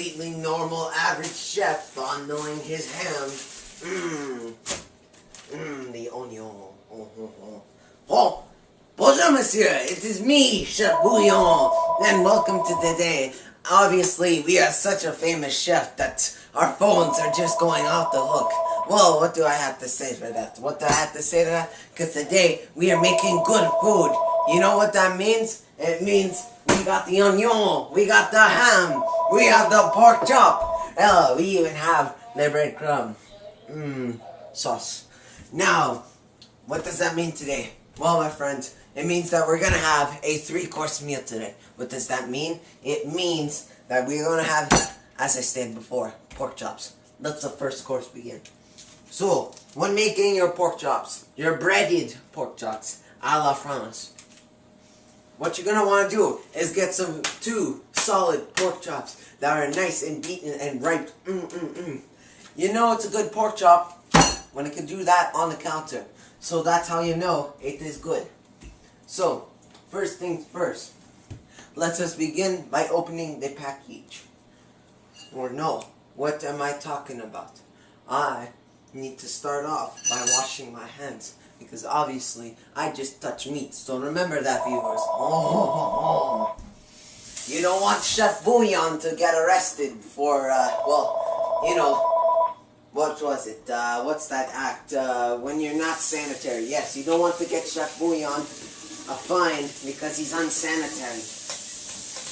completely normal, average chef fondling his ham. The onion. Oh, bonjour, monsieur. It is me, Chef Bouillon, and welcome to today. Obviously, we are such a famous chef that our phones are just going off the hook. Well, what do I have to say for that? What do I have to say to that? Because today, we are making good food. You know what that means? It means we got the onion, we got the ham, we have the pork chop. Oh, we even have the breadcrumb. Sauce. Now, what does that mean today? Well, my friends, it means that we're going to have a 3-course meal today. What does that mean? It means that we're going to have, as I stated before, pork chops. Let the first course begin. So, when making your pork chops, your breaded pork chops, a la France, what you're going to want to do is get some 2 solid pork chops that are nice and beaten and ripe. You know it's a good pork chop when it can do that on the counter. So that's how you know it is good. So, first things first. Let us begin by opening the package. Or no, what am I talking about? I need to start off by washing my hands. Because obviously, I just touch meat. So remember that, viewers. You don't want Chef Bouillon to get arrested for, well, you know, what was it? What's that act? When you're not sanitary. Yes, you don't want to get Chef Bouillon a fine because he's unsanitary.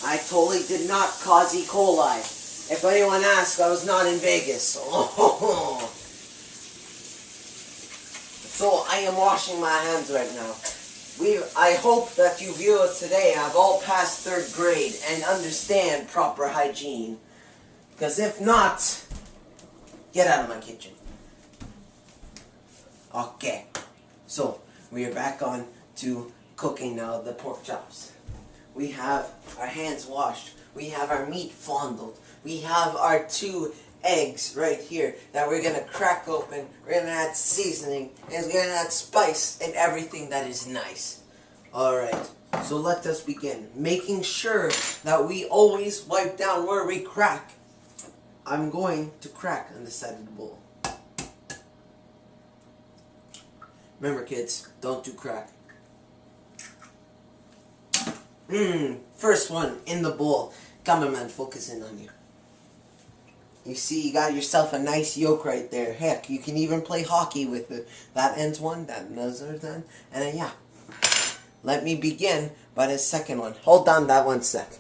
I totally did not cause E. coli. If anyone asks, I was not in Vegas. So I am washing my hands right now. I hope that you viewers today have all passed 3rd grade and understand proper hygiene. Because if not, get out of my kitchen. Okay, so we are back on to cooking now the pork chops. We have our hands washed. We have our meat fondled. We have our 2 eggs right here that we're going to crack open. We're going to add seasoning. And we're going to add spice and everything that is nice. Alright, so let us begin. Making sure that we always wipe down where we crack. I'm going to crack on the side of the bowl. Remember, kids, don't do crack. First one in the bowl. Cameraman, focus in on you. You see, you got yourself a nice yolk right there. Heck, you can even play hockey with it. That ends one, that another done, and then yeah. Let me begin by the second one. Hold on that 1 sec.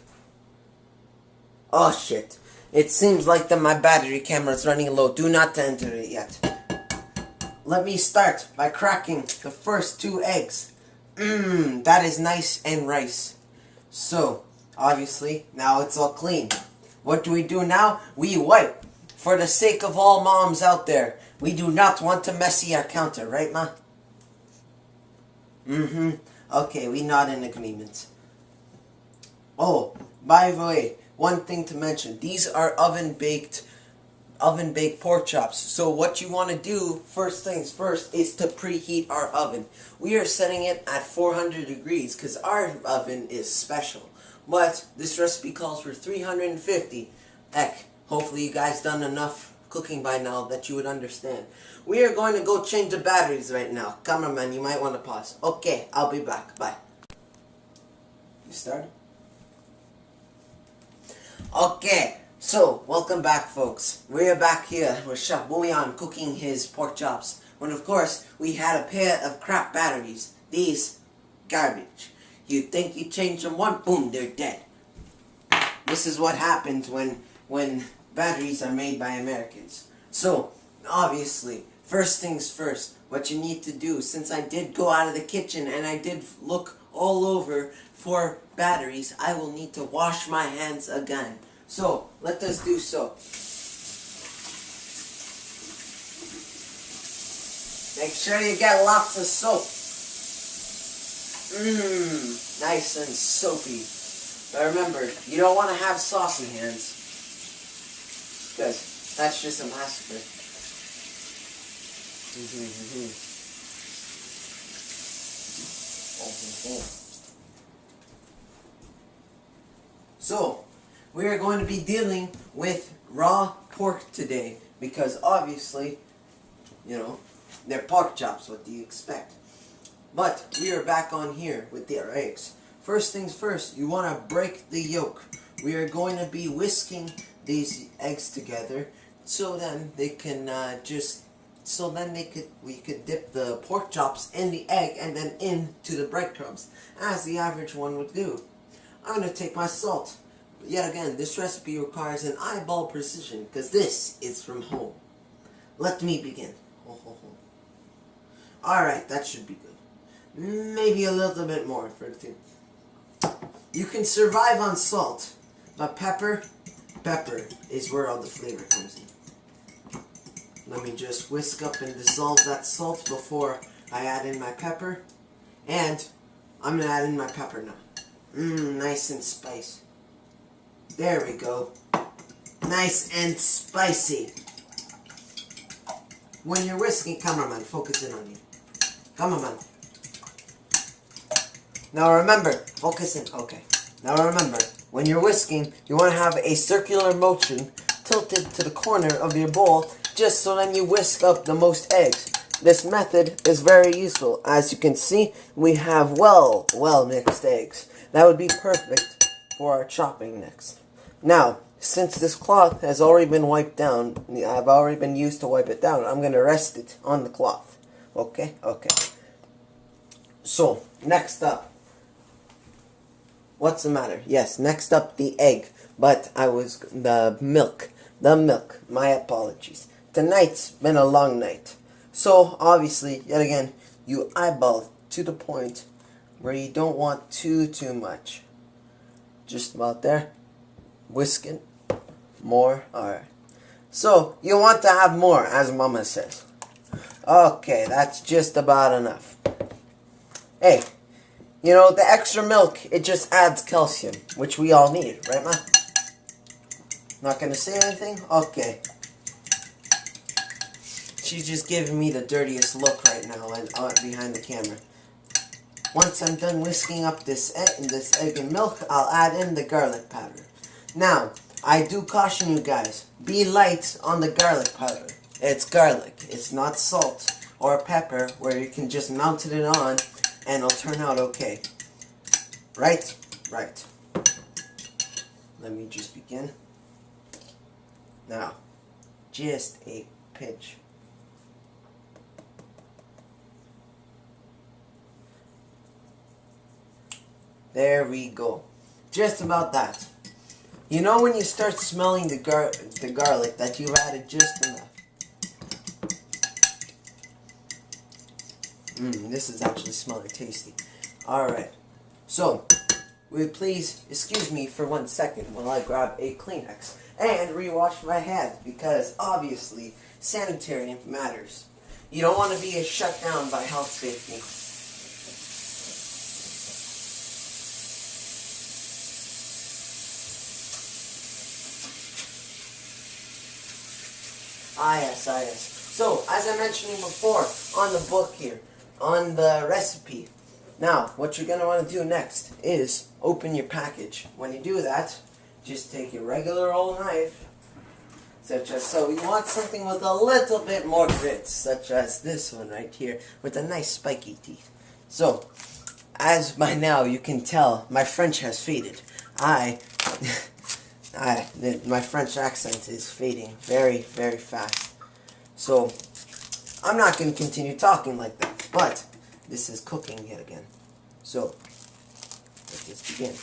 Oh shit. It seems like my battery camera is running low. Do not enter it yet. Let me start by cracking the first 2 eggs. That is nice and rice. So, obviously, now it's all clean. What do we do now? We wipe. For the sake of all moms out there, we do not want to messy our counter, right, Ma? Okay, we nod in agreement. Oh, by the way, one thing to mention. These are oven-baked pork chops. So what you want to do, first things first, is to preheat our oven. We are setting it at 400 degrees because our oven is special. But this recipe calls for 350. Heck, hopefully you guys done enough cooking by now that you would understand. We are going to go change the batteries right now. Cameraman, you might want to pause. Okay, I'll be back. Bye. You started? Okay, so welcome back, folks. We're back here with Chef Bouillon cooking his pork chops. When of course we had a pair of crap batteries. These garbage. You think you change them one, boom, they're dead. This is what happens when batteries are made by Americans. So, obviously, first things first, what you need to do, since I did go out of the kitchen and I did look all over for batteries, I will need to wash my hands again. So, let us do so. Make sure you get lots of soap. Nice and soapy. But remember, you don't want to have saucy hands. Because that's just a massacre. So, we are going to be dealing with raw pork today because obviously, you know, they're pork chops. What do you expect? But we are back on here with their eggs. First things first, you want to break the yolk. We are going to be whisking these eggs together so then they can we could dip the pork chops in the egg and then into the breadcrumbs as the average one would do. I'm going to take my salt. Yet again, this recipe requires an eyeball precision because this is from home. Let me begin. Alright, that should be good. Maybe a little bit more for the team. You can survive on salt, but pepper is where all the flavor comes in. Let me just whisk up and dissolve that salt before I add in my pepper. And I'm going to add in my pepper now. Nice and spicy. There we go. Nice and spicy. When you're whisking, cameraman, focus in on you. Cameraman. Now remember, focus in. Okay. Now remember, when you're whisking, you want to have a circular motion tilted to the corner of your bowl just so then you whisk up the most eggs. This method is very useful. As you can see, we have well mixed eggs. That would be perfect for our chopping next. Now, since this cloth has already been wiped down, I've already been used to wipe it down, I'm going to rest it on the cloth. Okay? Okay. So, next up. What's the matter? Yes, next up the egg. But the milk. My apologies. Tonight's been a long night. So, obviously, yet again, you eyeball to the point where you don't want too much. Just about there. Whisking. More. Alright. So, you want to have more, as Mama says. Okay, that's just about enough. Hey, you know, the extra milk, it just adds calcium, which we all need, right, Ma? Not gonna say anything? Okay. She's just giving me the dirtiest look right now and behind the camera. Once I'm done whisking up this egg and milk, I'll add in the garlic powder. Now, I do caution you guys, be light on the garlic powder. It's garlic. It's not salt or pepper where you can just melt it on and it'll turn out okay. Right? Right. Let me just begin. Now, just a pinch. There we go. Just about that. You know when you start smelling the garlic that you've added just enough. This is actually smelling tasty. Alright. So, will you please excuse me for 1 second while I grab a Kleenex and rewash my hands because obviously sanitary matters. You don't want to be shut down by health safety. Ah yes. So, as I mentioned before, on the book here, on the recipe. Now, what you're going to want to do next is open your package. When you do that, just take your regular old knife, such as so. You want something with a little bit more grit, such as this one right here, with a nice spiky teeth. So, as by now you can tell, my French has faded. My French accent is fading very fast. So, I'm not going to continue talking like that, but this is cooking yet again. So, let's just begin.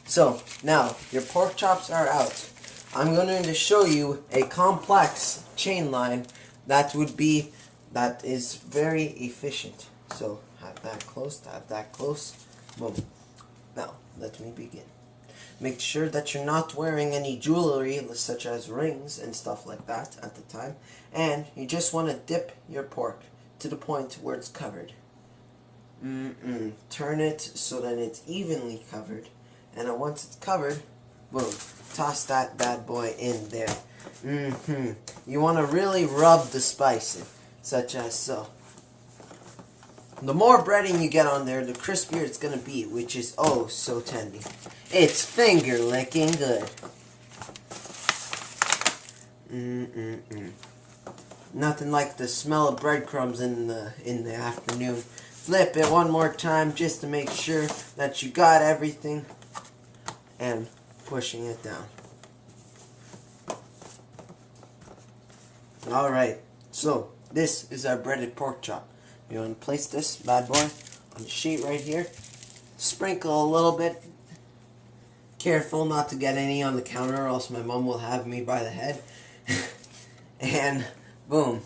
So, now, your pork chops are out. I'm going to show you a complex chain line that is very efficient. So, have that close, boom. Now, let me begin. Make sure that you're not wearing any jewelry, such as rings and stuff like that at the time. And you just want to dip your pork to the point where it's covered. Turn it so that it's evenly covered. And then once it's covered, boom, toss that bad boy in there. You want to really rub the spice in, such as so. The more breading you get on there, the crispier it's gonna be, which is oh so tendy. It's finger licking good. Nothing like the smell of breadcrumbs in the afternoon. Flip it one more time just to make sure that you got everything, and pushing it down. Alright, so this is our breaded pork chop. You want to place this bad boy on the sheet right here. Sprinkle a little bit. Careful not to get any on the counter or else my mom will have me by the head. And boom.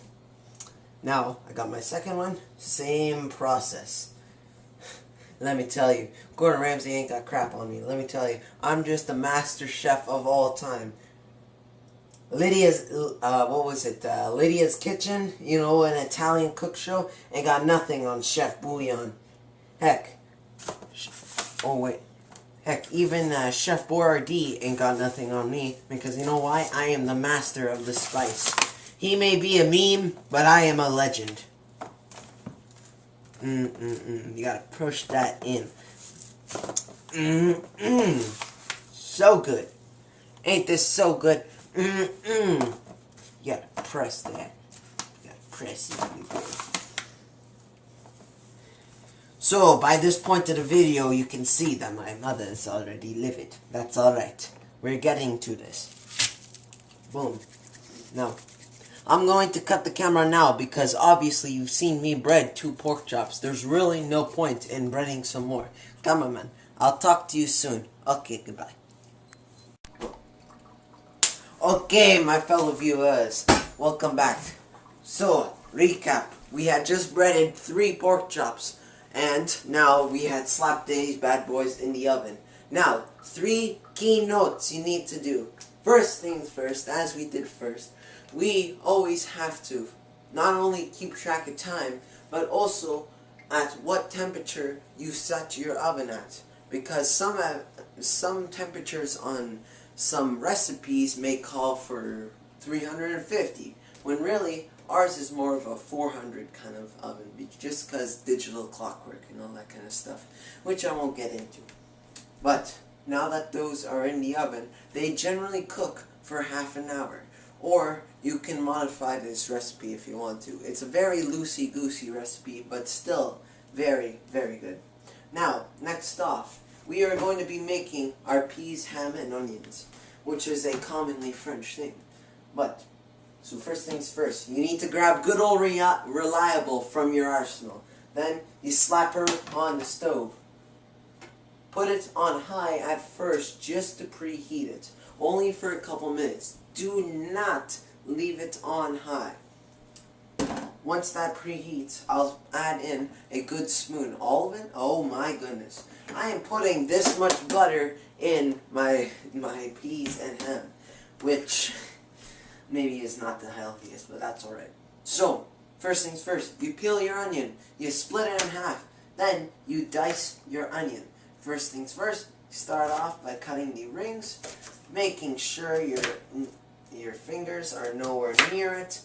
Now, I got my second one. Same process. Let me tell you, Gordon Ramsay ain't got crap on me. Let me tell you, I'm just the master chef of all time. Lydia's, Lydia's Kitchen, you know, an Italian cook show, ain't got nothing on Chef Bouillon. Heck, even Chef Boyardee ain't got nothing on me, because you know why? I am the master of the spice. He may be a meme, but I am a legend. You gotta push that in. So good. Ain't this so good? You gotta press that. You gotta press it really good. So, by this point of the video, you can see that my mother is already livid. That's alright. We're getting to this. Boom. Now, I'm going to cut the camera now because obviously you've seen me bread 2 pork chops. There's really no point in breading some more. Come on, man. I'll talk to you soon. Okay, goodbye. Okay, my fellow viewers. Welcome back. So, recap. We had just breaded 3 pork chops. And now we had slapped these bad boys in the oven. Now, 3 key notes you need to do. First things first, as we did first. We always have to not only keep track of time, but also at what temperature you set your oven at. Because some temperatures on some recipes may call for 350, when really ours is more of a 400 kind of oven, just because digital clockwork and all that kind of stuff, which I won't get into. But now that those are in the oven, they generally cook for half an hour. Or you can modify this recipe if you want to. It's a very loosey-goosey recipe, but still very, very good. Now, next off, we are going to be making our peas, ham, and onions, which is a commonly French thing. But, so first things first, you need to grab good old Reliable from your arsenal. Then, you slap her on the stove. Put it on high at first just to preheat it. Only for a couple minutes. Do not leave it on high. Once that preheats, I'll add in a good spoon. All of it? Oh my goodness. I am putting this much butter in my peas and ham, which maybe is not the healthiest, but that's alright. So, first things first, you peel your onion, you split it in half, then you dice your onion. First things first, start off by cutting the rings, making sure your fingers are nowhere near it,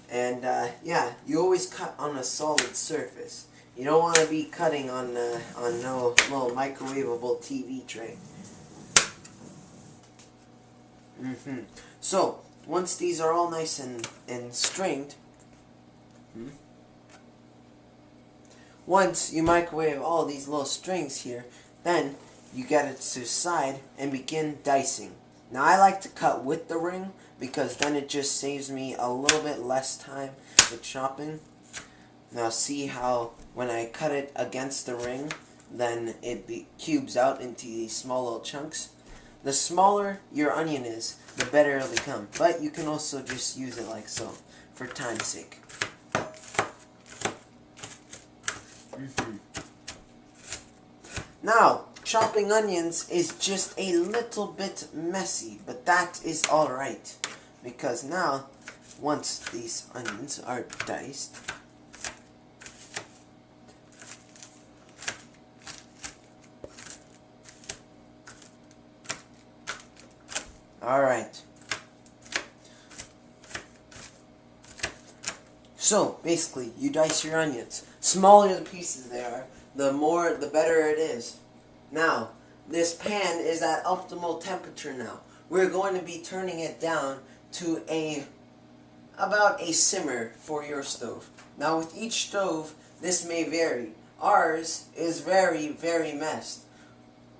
and yeah, you always cut on a solid surface. You don't want to be cutting on no little microwavable TV tray. So once these are all nice and stringed, once you microwave all these little strings here, then you get it to the side and begin dicing. Now I like to cut with the ring because then it just saves me a little bit less time with chopping. Now see how when I cut it against the ring, then it cubes out into these small little chunks. The smaller your onion is, the better it'll become. But you can also just use it like so, for time's sake. Now, chopping onions is just a little bit messy, but that is alright. Because now, once these onions are diced, alright. So, basically, you dice your onions. Smaller the pieces they are, the better it is. Now, this pan is at optimal temperature now. We're going to be turning it down to about a simmer for your stove. Now, with each stove, this may vary. Ours is very, very messed,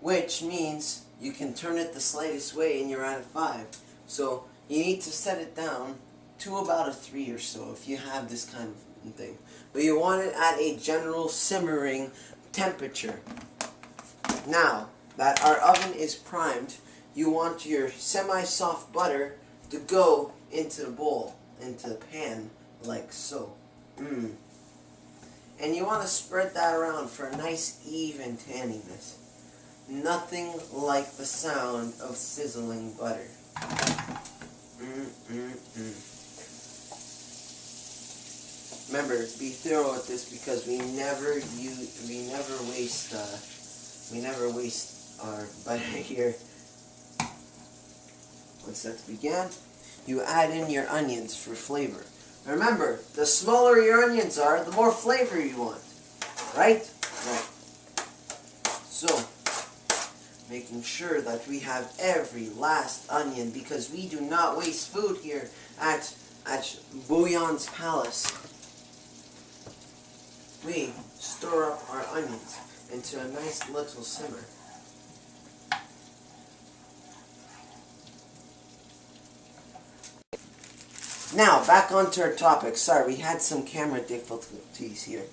which means you can turn it the slightest way and you're at a 5. So, you need to set it down to about a 3 or so if you have this kind of thing. But you want it at a general simmering temperature. Now that our oven is primed, you want your semi-soft butter to go into the bowl, into the pan, like so. And you want to spread that around for a nice even tanniness. Nothing like the sound of sizzling butter. Remember, be thorough with this because we never waste our butter here. Once that's began, you add in your onions for flavor. Remember, the smaller your onions are, the more flavor you want. Right? Right. So, making sure that we have every last onion because we do not waste food here at Bouillon's Palace. We stir up our onions into a nice little simmer. Now, back onto our topic. Sorry, we had some camera difficulties here.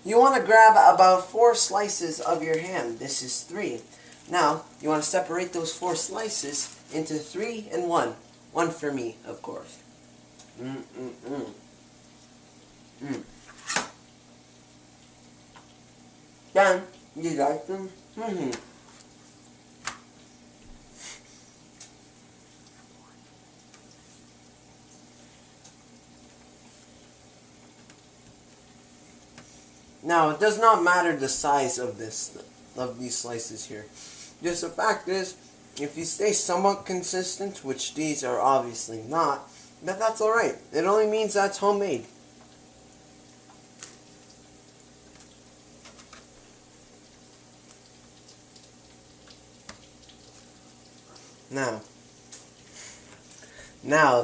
You want to grab about 4 slices of your ham. This is 3. Now, you want to separate those 4 slices into 3 and 1. 1 for me, of course. Dan, you like them? Now, it does not matter the size of these slices here. Just the fact is, if you stay somewhat consistent, which these are obviously not, that's alright. It only means that's homemade. Now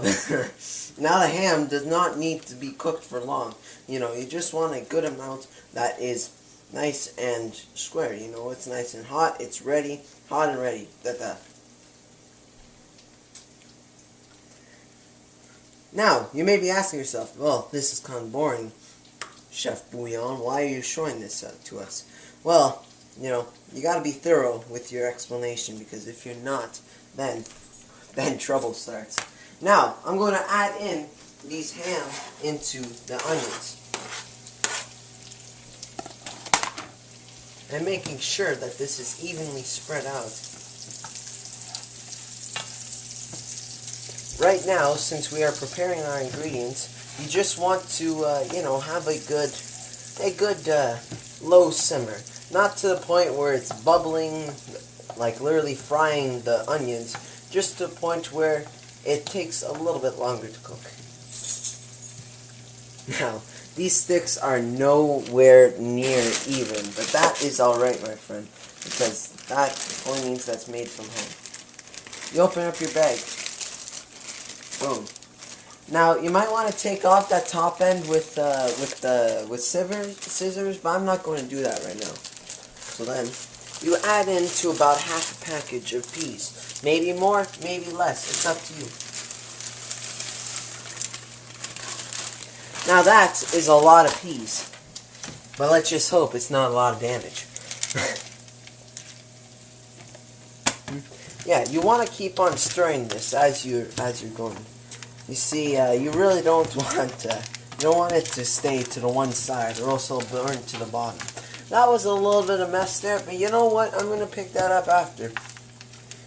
the ham does not need to be cooked for long. You know, you just want a good amount that is nice and square. You know, it's nice and hot. It's ready, hot and ready. Now, you may be asking yourself, well, this is kind of boring, Chef Bouillon. Why are you showing this to us? Well, you know, you got to be thorough with your explanation because if you're not, then trouble starts. Now, I'm going to add in these ham into the onions. And making sure that this is evenly spread out. Right now, since we are preparing our ingredients, you just want to, you know, have a good low simmer. Not to the point where it's bubbling, like literally frying the onions, just to the point where it takes a little bit longer to cook. Now, these sticks are nowhere near even, but that is alright, my friend, because that only means that's made from home. You open up your bag. Boom. Now, you might want to take off that top end with scissors, but I'm not going to do that right now. So then, you add in to about half a package of peas. Maybe more, maybe less. It's up to you. Now that is a lot of peas. But let's just hope it's not a lot of damage. Yeah, you want to keep on stirring this as you're going. You see, you really don't want it to stay to the one side, or else it'll burn to the bottom. That was a little bit of mess there, but you know what? I'm going to pick that up after.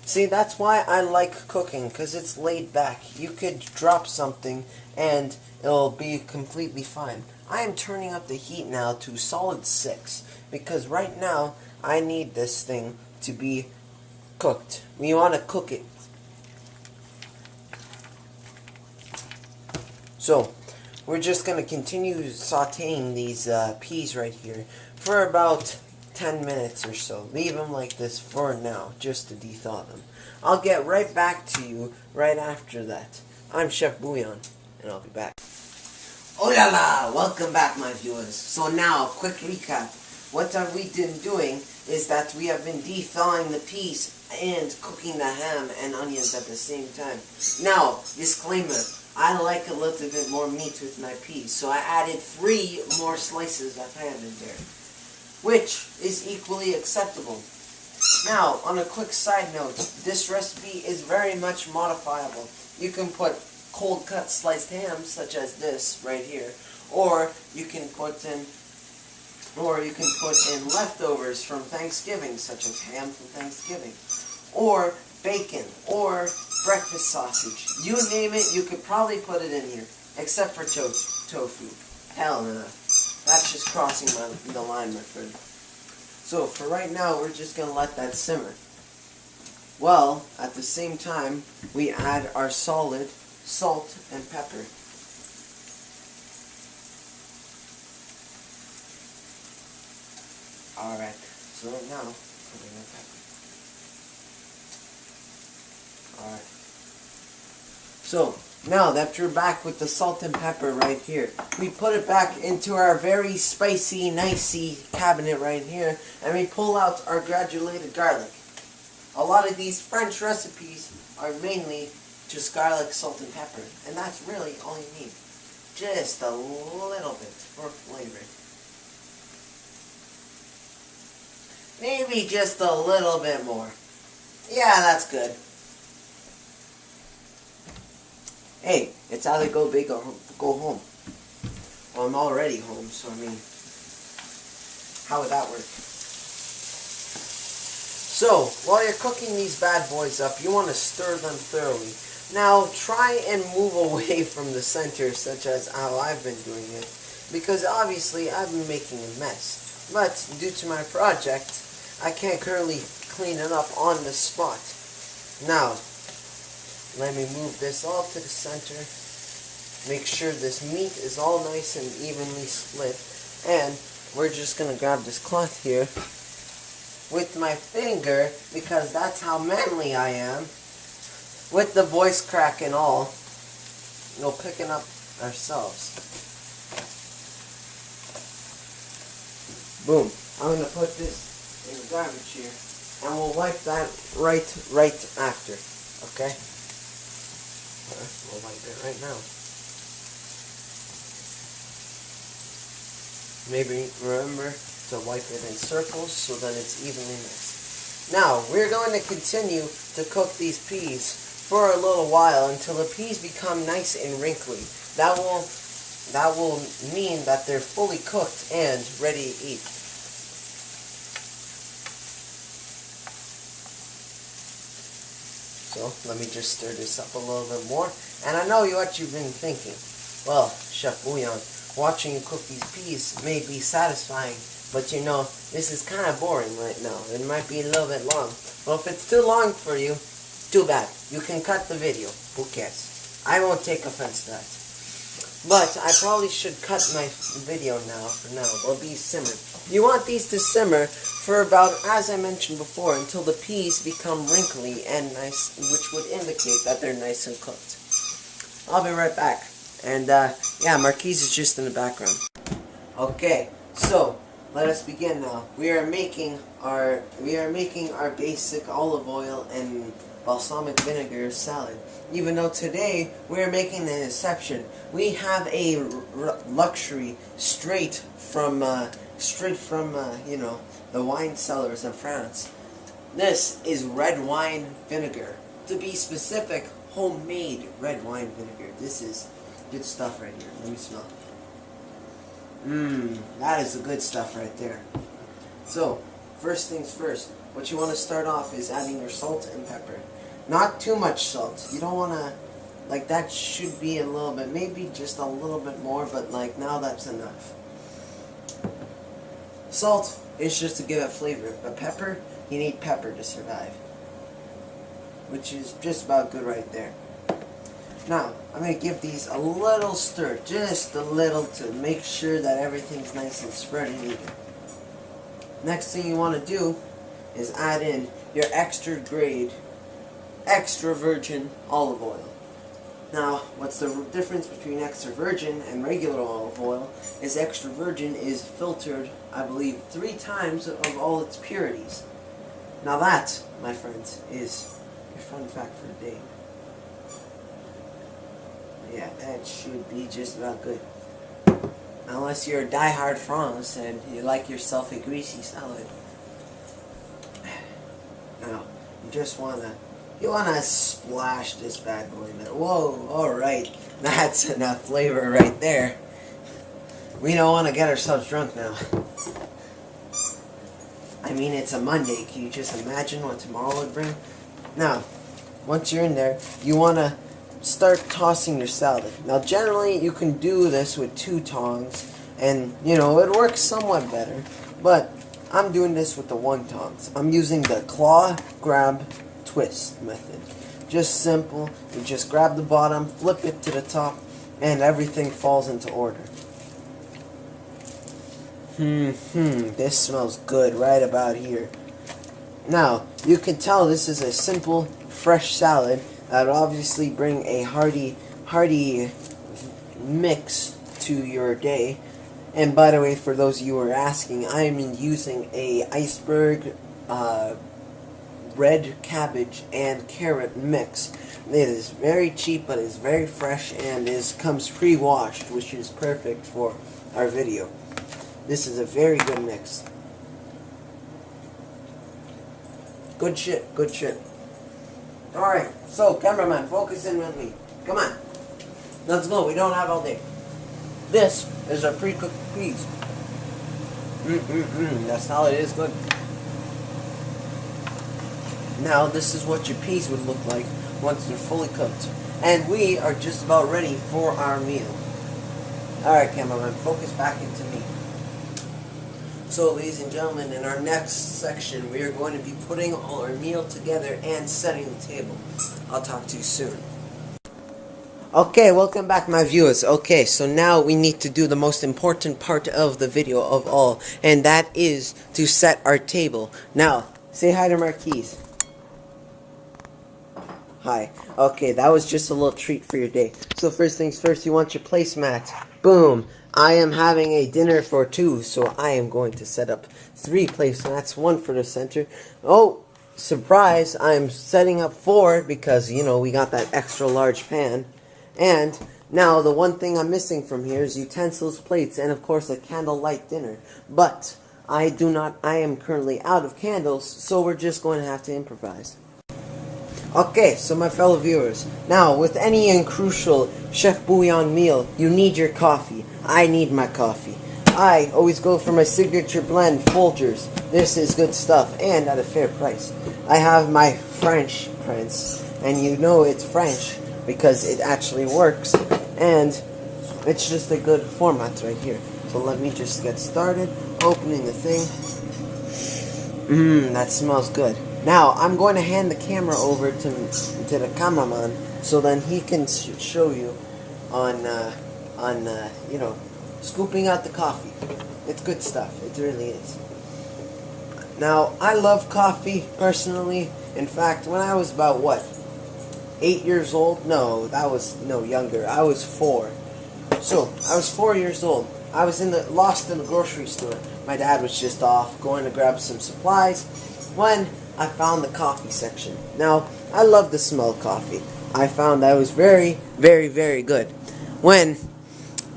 See, that's why I like cooking, because it's laid back. You could drop something, and it'll be completely fine. I am turning up the heat now to solid 6, because right now, I need this thing to be cooked. We want to cook it. So, we're just going to continue sauteing these peas right here for about 10 minutes or so. Leave them like this for now, just to de-thaw them. I'll get right back to you right after that. I'm Chef Bouillon, and I'll be back. Oh la la! Welcome back, my viewers. So now, quick recap. What have we been doing is that we have been de-thawing the peas and cooking the ham and onions at the same time. Now, disclaimer, I like a little bit more meat with my peas, so I added 3 more slices of ham in there, which is equally acceptable. Now, on a quick side note, this recipe is very much modifiable. You can put cold cut sliced ham, such as this right here, or you can put in leftovers from Thanksgiving, such as ham from Thanksgiving, or bacon, or breakfast sausage. You name it, you could probably put it in here, except for tofu. Hell no. That's just crossing the line, my friend. So for right now, we're just going to let that simmer. Well, at the same time, we add our solid salt and pepper. Alright, so now, put in the pepper. Alright. So, now that you're back with the salt and pepper right here, we put it back into our very spicy, nicey cabinet right here, and we pull out our granulated garlic. A lot of these French recipes are mainly just garlic, salt, and pepper, and that's really all you need. Just a little bit for flavor. Maybe just a little bit more. Yeah, that's good. Hey, it's either go big or go home. Well, I'm already home, so I mean, how would that work? So, while you're cooking these bad boys up, you want to stir them thoroughly. Now, try and move away from the center, such as how I've been doing it, because obviously I've been making a mess. But, due to my project, I can't currently clean it up on the spot. Now, let me move this all to the center. Make sure this meat is all nice and evenly split. And we're just going to grab this cloth here with my finger, because that's how manly I am. With the voice crack and all, we'll pick it up ourselves. Boom. I'm going to put this in the garbage here, and we'll wipe that right after. Okay? We'll wipe it right now. Maybe remember to wipe it in circles so that it's evenly mixed. Now, we're going to continue to cook these peas for a little while until the peas become nice and wrinkly. That will mean that they're fully cooked and ready to eat. So, let me just stir this up a little bit more. And I know what you've been thinking. Well, Chef Bouillon, watching you cook these peas may be satisfying, but you know, this is kind of boring right now. It might be a little bit long. Well, if it's too long for you, too bad. You can cut the video. Who cares? I won't take offense to that. But I probably should cut my video now for now. They'll be simmered. You want these to simmer for about, as I mentioned before, until the peas become wrinkly and nice, which would indicate that they're nice and cooked. I'll be right back. And yeah, Marquise is just in the background. Okay, so let us begin now. We are making our basic olive oil and balsamic vinegar salad. Even though today we're making an exception, we have a luxury straight from you know, the wine cellars of France. This is red wine vinegar. To be specific, homemade red wine vinegar. This is good stuff right here. Let me smell. That is the good stuff right there. So, first things first, what you want to start off is adding your salt and pepper. Not too much salt. You don't want to, like, that should be a little bit, maybe just a little bit more, but like now that's enough. Salt is just to give it flavor, but pepper, you need pepper to survive, which is just about good right there. Now, I'm going to give these a little stir, just a little, to make sure that everything's nice and spread and even. Next thing you want to do is add in your extra virgin olive oil. Now, what's the difference between extra virgin and regular olive oil is extra virgin is filtered, I believe, 3 times of all its purities. Now that, my friends, is your fun fact for the day. Yeah, that should be just about good. Unless you're a die-hard France and you like yourself a greasy salad. Now, you wanna splash this bad boy in there. Whoa, alright. That's enough flavor right there. We don't want to get ourselves drunk now. I mean, it's a Monday. Can you just imagine what tomorrow would bring? Now, once you're in there, you want to start tossing your salad. Now, generally, you can do this with 2 tongs, and, you know, it works somewhat better. But I'm doing this with the 1 tongs. I'm using the claw, grab, twist method. Just simple. You just grab the bottom, flip it to the top, and everything falls into order. This smells good right about here. Now, you can tell this is a simple, fresh salad that would obviously bring a hearty mix to your day. And by the way, for those of you who are asking, I am using a iceberg red cabbage and carrot mix. It is very cheap, but it's very fresh and comes pre-washed, which is perfect for our video. This is a very good mix. Good shit, good shit. Alright, so cameraman, focus in with me. Come on. Let's go, we don't have all day. This is our pre-cooked peas. That salad is good. Now, this is what your peas would look like once they're fully cooked. And we are just about ready for our meal. Alright, cameraman, focus back into me. So, ladies and gentlemen, in our next section, we are going to be putting all our meal together and setting the table. I'll talk to you soon. Okay, welcome back, my viewers. Okay, so now we need to do the most important part of the video of all, and that is to set our table. Now, say hi to Marquise. Hi. Okay, that was just a little treat for your day. So first things first, you want your placemat. Boom. I am having a dinner for 2, so I am going to set up 3 placemats, 1 for the center. Oh, surprise, I'm setting up 4 because, you know, we got that extra large pan. And now the one thing I'm missing from here is utensils, plates, and of course a candlelight dinner. But I am currently out of candles, so we're just going to have to improvise. Okay, so my fellow viewers, now with any crucial chef bouillon meal, you need your coffee. I need my coffee. I always go for my signature blend, Folgers. This is good stuff, and at a fair price. I have my French Prince, and you know it's French because it actually works, and it's just a good format right here. So let me just get started, opening the thing. That smells good. Now, I'm going to hand the camera over to the cameraman so then he can show you on you know, scooping out the coffee. It's good stuff. It really is. Now, I love coffee, personally. In fact, when I was about, 8 years old? No, younger. I was 4. So, I was 4 years old. I was lost in the grocery store. My dad was just off going to grab some supplies when I found the coffee section. Now, I love the smell of coffee. I found that it was very, very, very good. When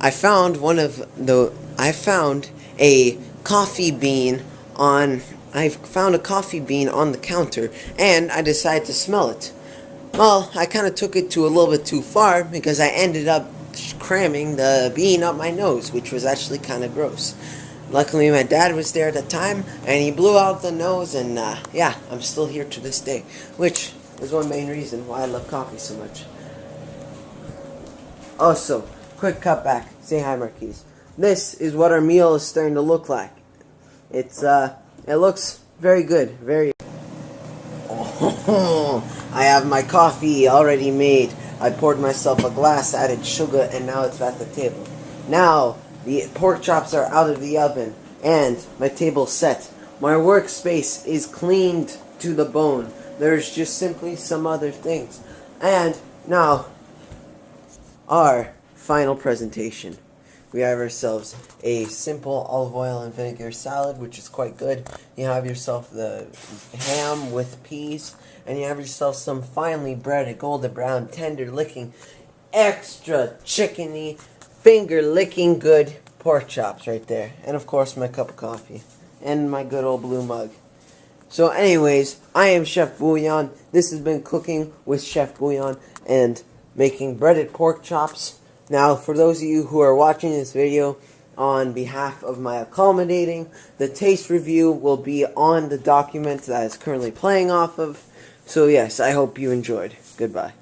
I found a coffee bean on the counter, and I decided to smell it. Well, I kind of took it to a little bit too far because I ended up cramming the bean up my nose, which was actually kind of gross. Luckily, my dad was there at the time, and he blew out the nose, and yeah, I'm still here to this day, which is one main reason why I love coffee so much. Also, quick cut back. Say hi, Marquise. This is what our meal is starting to look like. It looks very good. Very. Oh, I have my coffee already made. I poured myself a glass, added sugar, and now it's at the table. Now, the pork chops are out of the oven, and my table's set. My workspace is cleaned to the bone. There's just simply some other things. And now, our final presentation. We have ourselves a simple olive oil and vinegar salad, which is quite good. You have yourself the ham with peas, and you have yourself some finely breaded, golden brown, tender licking, extra chickeny, finger licking good pork chops right there. And of course, my cup of coffee. And my good old blue mug. So anyways, I am Chef Bouillon. This has been Cooking with Chef Bouillon and making breaded pork chops. Now, for those of you who are watching this video, on behalf of my accommodating, the taste review will be on the document that is currently playing off of. So yes, I hope you enjoyed. Goodbye.